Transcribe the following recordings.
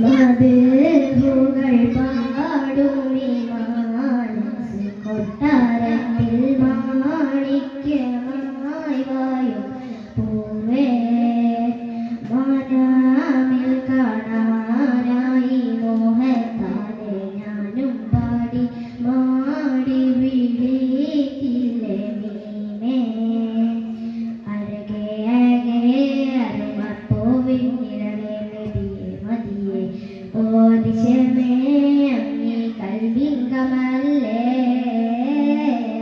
മധുകൾ പാടും മനസ്സ് കൊട്ടാരത്തിൽ മാണിക്യമായി വായും പൂവേ മാനാമിൽ കാണാനായി മോഹത്താലെ ഞാനും പാടി മാടി വിളിക്കില്ലേ നീമേ അഴകേ അഴകേ അരുമപ്പൂവിൻ നിഴലേ നബിയേ മതിയേ ഓ ദിശമേ അങ്ങേ കൽവിൻ കമലേ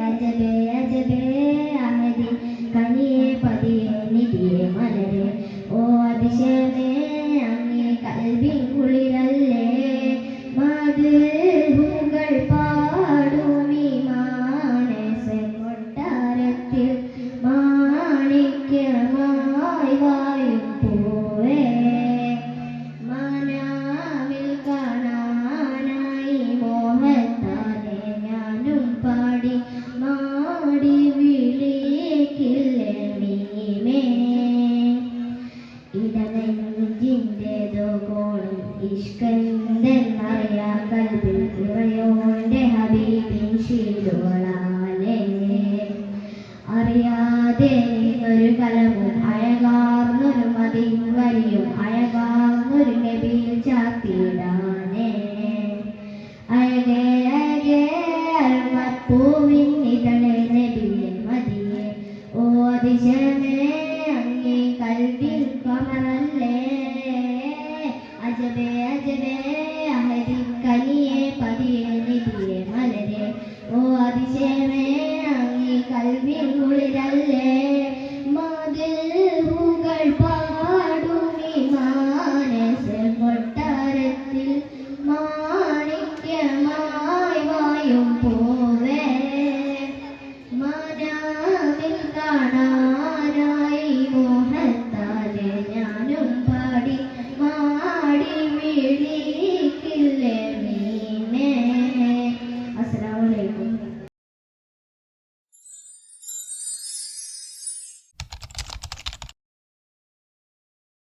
അജബേ അജബേ അഹദി കനിയേ പതിയേ നിധിയേ മലരേ ഓ ദിശമേ അങ്ങേ കൽവിൻ കുളിരല്ലേ മധുകൾ പാടും ഈ മാനസ കൊട്ടാരത്തിൽ മാണിക്യമായി വായും പൂവേ മനാവിൽ കാണാനായി മോഹത്താലെ ഞാനും പാടി മാടി വിളിക്കില്ലേ നീമേ ഇടനെഞ്ചിൻ്റെതോ കോണിൽ ഇഷ്കെന്തെന്നറിയാ കൽവിൽ ഇറയോന്റെ ഹബീബിൻ ശീലോളാലേ അറിയാതെ ഒരു കലവും അഴകാർന്നൊരു മതിയും വരിയും അഴകാർന്നൊരു നബിയിൽ ചാത്തിയിടാനേ അഴകേ അഴകേ അരുമപ്പൂവിൻ ഇതളെ നബിയെ മതിയെ ഓ അതിശയമേ അങ്ങേ കൽവിൻ കമറല്ലേ അജബേ അജബേ അഹദി കനിയെ പതിയെ